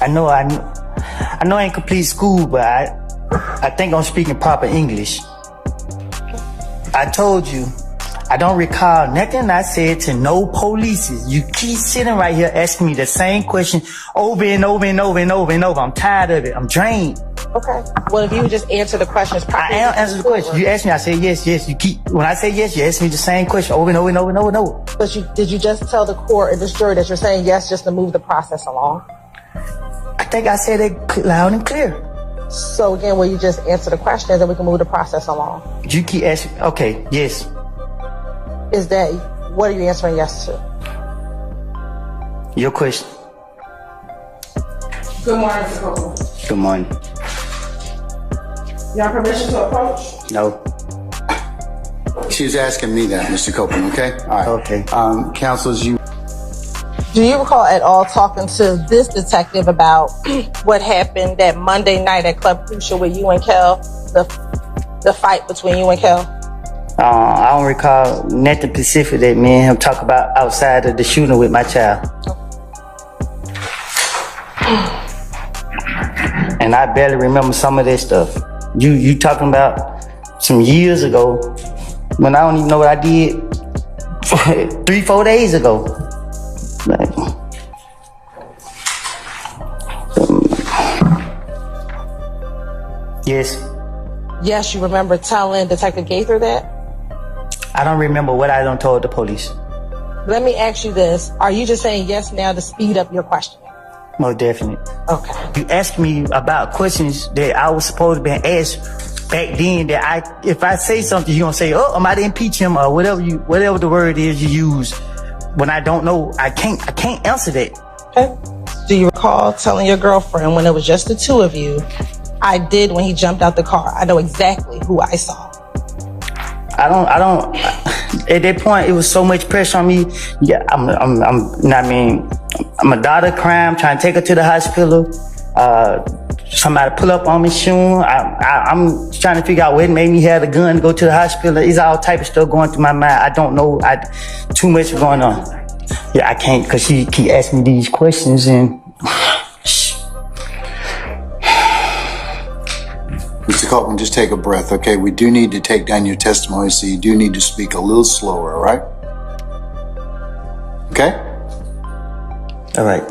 I know I ain't complete school, but I think I'm speaking proper English. I told you, I don't recall nothing I said to no police. You keep sitting right here asking me the same question over and over and over and over and over. I'm tired of it. I'm drained. Okay. Well, if you would just answer the questions properly. I am answering the question. You ask me, I say yes. When I say yes, you ask me the same question over and over and over and over and over. But did you just tell the court or this jury that you're saying yes just to move the process along? I think I said it loud and clear. So again, will you just answer the questions and we can move the process along? You keep asking. Okay, yes. What are you answering yes to? Your question. Good morning, Mr. Copeland. Good morning. You have permission to approach? No. She's asking me that, Mr. Copeland, okay? All right. Okay. Counsels, Do you recall at all talking to this detective about what happened that Monday night at Club Crucial with you and Kel, the fight between you and Kel? I don't recall nothing specific that me and him talk about outside of the shooting with my child. And I barely remember some of this stuff. You talking about some years ago when I don't even know what I did 3-4 days ago. Like, yes. Yes, you remember telling Detective Gaither that? I don't remember what I done told the police. Let me ask you this. Are you just saying yes now to speed up your questioning? Most definitely. Okay. You asked me about questions that I was supposed to be asked back then that if I say something, you're going to say, oh, I might impeach him or whatever the word is you use. When I don't know, I can't answer that. Okay. Do you recall telling your girlfriend when it was just the two of you, I did when he jumped out the car? I know exactly who I saw. I don't, at that point, it was so much pressure on me. Yeah, I'm a daughter crying, trying to take her to the hospital. Somebody pull up on me soon. I'm trying to figure out what made me have the gun to go to the hospital. It's all type of stuff going through my mind. I don't know. Too much going on. Yeah, I can't, because she keep asking me these questions and... Mr. Copeland, just take a breath, okay? We do need to take down your testimony, so you do need to speak a little slower, all right? Okay? All right.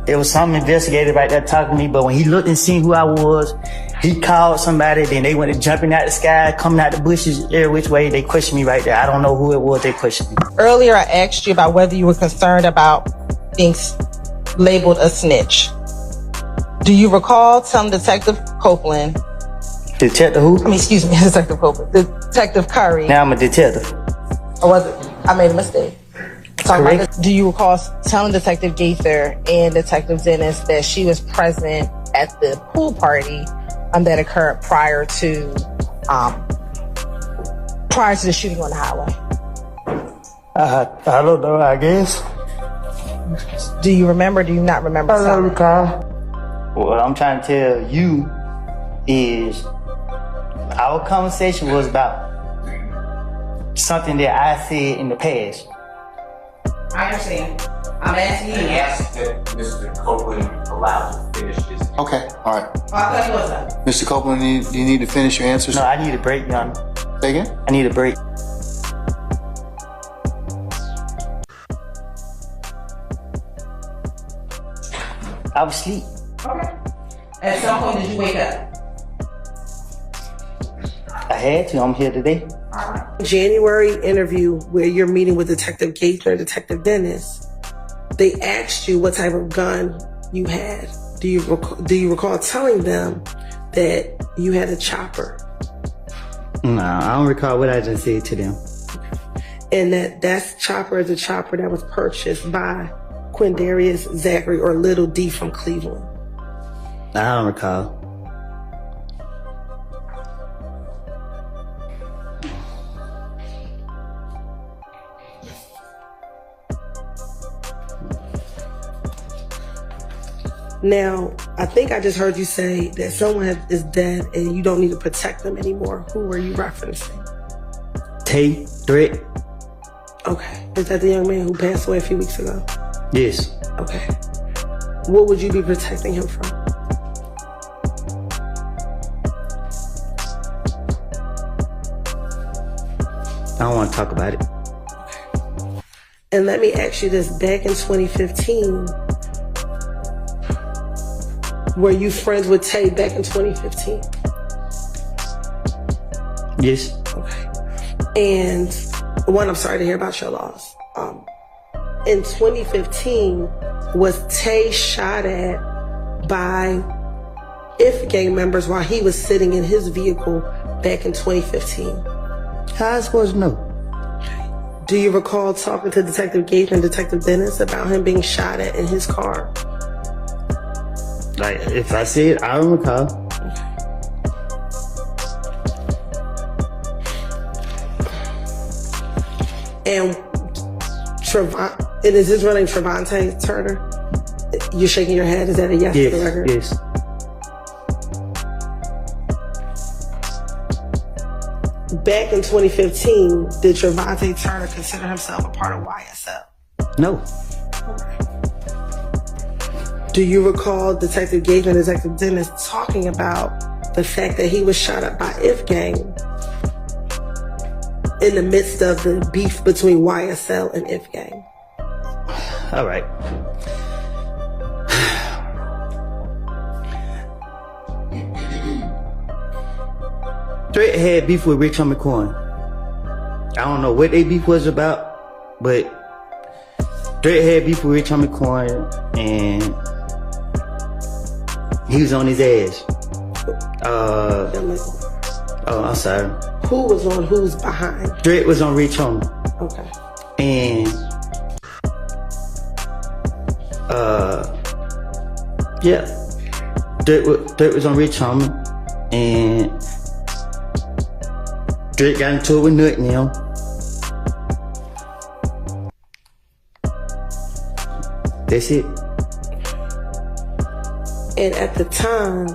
There was some investigator right there talking to me, but when he looked and seen who I was, he called somebody, then they went jumping out the sky, coming out the bushes, every which way. They questioned me right there. I don't know who it was they questioned me. Earlier, I asked you about whether you were concerned about being labeled a snitch. Do you recall telling Detective Copeland? Detective who? Excuse me, Detective Copeland. Detective Curry. Now I'm a detective. Or was it? I made a mistake. Correct. Do you recall telling Detective Gaither and Detective Dennis that she was present at the pool party that occurred prior to the shooting on the highway? I don't know, I guess. Do you remember? Do you not remember? I don't recall. What I'm trying to tell you is our conversation was about something that I said in the past. I understand. I'm asking you. He asked that Mr. Copeland allowed to finish his... Okay, all right. I thought you was that. Mr. Copeland, do you need to finish your answers? No, I need a break, Your Honor. Say again? I need a break. I was asleep. Okay. At some point, did you wake up? I had to. I'm here today. January interview where you're meeting with Detective Gaither and Detective Dennis, they asked you what type of gun you had. Do you recall telling them that you had a chopper? No, I don't recall what I just said to them. And that chopper is a chopper that was purchased by Quindarius Zachary or Little D from Cleveland. I don't recall. Now, I think I just heard you say that someone is dead and you don't need to protect them anymore. Who were you referencing? Tay, threat. Okay. Is that the young man who passed away a few weeks ago? Yes. Okay. What would you be protecting him from? I don't want to talk about it. Okay. And let me ask you this. Back in 2015, were you friends with Tay back in 2015? Yes. Okay. And one, I'm sorry to hear about your loss. In 2015, was Tay shot at by IF gang members while he was sitting in his vehicle back in 2015? How I supposed to know? Do you recall talking to Detective Gage and Detective Dennis about him being shot at in his car? Like, if I see it, I don't recall. And is his real name Trevante Turner? You're shaking your head. Is that a yes Yes, for the record? yes. Back in 2015, did Trevante Turner consider himself a part of YSL? No. Do you recall Detective Gage and Detective Dennis talking about the fact that he was shot up by IF gang in the midst of the beef between YSL and IF gang? All right. Threat had beef with Rich Homie Quan. I don't know what they beef was about, but Threat had beef with Rich Homie Quan, and he was on his ass. I'm sorry. Who was on who's behind? Threat was on Rich Homie. Okay. And yeah, Threat was on Rich Homie, and Threat got into it with Nut and him. That's it. And at the time,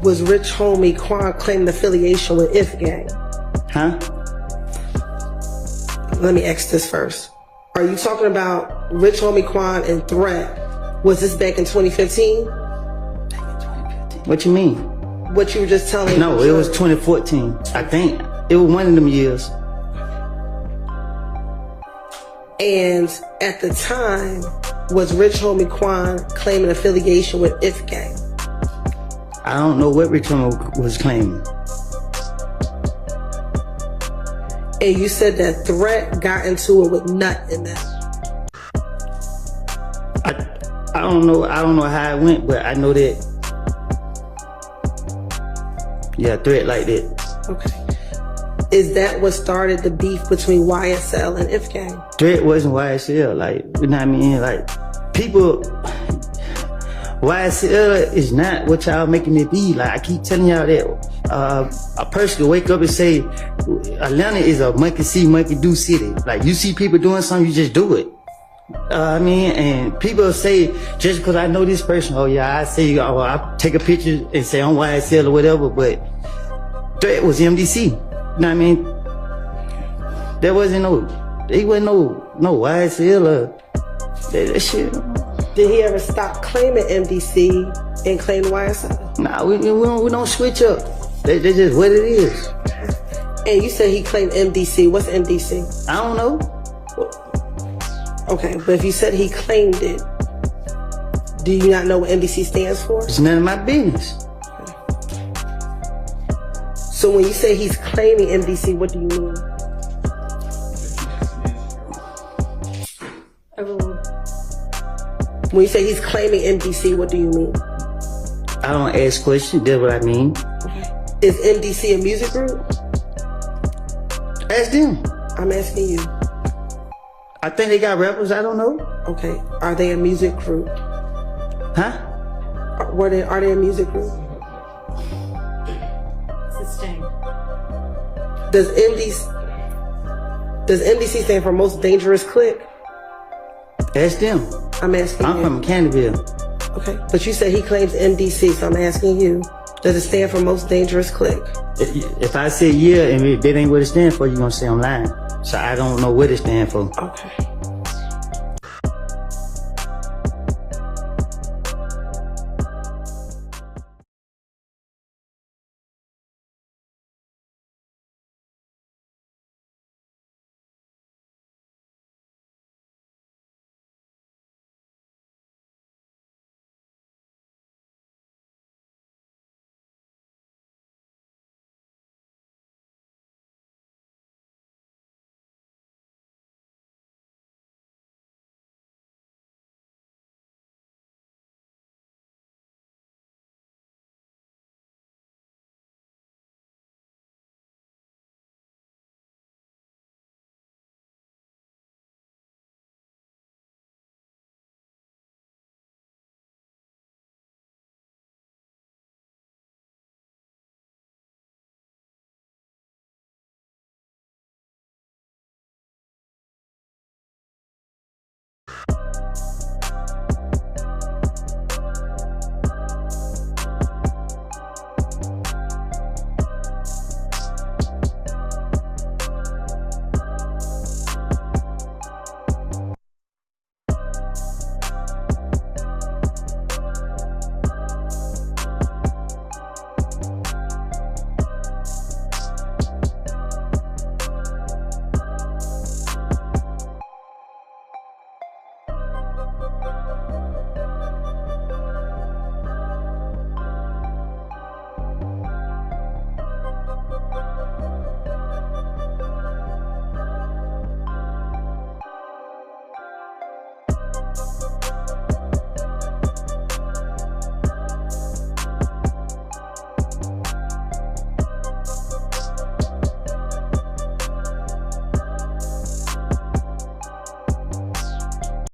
was Rich Homie Quan claiming affiliation with IF gang? Huh? Let me ask this first. Are you talking about Rich Homie Quan and Threat? Was this back in 2015? What you mean? What you were just telling me? No, it was 2014. I think it was one of them years. And at the time, was Rich Homie Quan claiming affiliation with IF gang? I don't know what Rich Homie was claiming. And you said that Threat got into it with Nut in that. I don't know how it went, but I know that. Yeah, Threat like that. Okay. Is that what started the beef between YSL and IF gang? Threat wasn't YSL, like, you know what I mean? Like, people, YSL is not what y'all making it be. Like, I keep telling y'all that a person can wake up and say, Atlanta is a monkey see, monkey do city. Like, you see people doing something, you just do it. I mean, and people say, just because I know this person, oh yeah, I say, oh, I take a picture and say I'm YSL or whatever, but Threat was MDC. You know what I mean? There wasn't he wasn't no YSL or that shit. Did he ever stop claiming MDC and claim YSL? Nah, we don't switch up. That's just what it is. And you said he claimed MDC. What's MDC? I don't know. Okay, but if you said he claimed it, do you not know what MDC stands for? It's none of my business. So when you say he's claiming MDC, what do you mean? When you say he's claiming MDC, what do you mean? I don't ask questions, that's what I mean. Okay. Is MDC a music group? Ask them. I'm asking you. I think they got rappers, I don't know. Okay, are they a music group? Huh? Are they a music group? Sustain. Does MDC stand for Most Dangerous Clique? Ask them. I'm asking you. I'm from Canterville. Okay, but you said he claims MDC, so I'm asking you, does it stand for Most Dangerous Clique? If I say yeah and that ain't what it stands for, you're gonna say I'm lying. So I don't know what it stands for. Okay.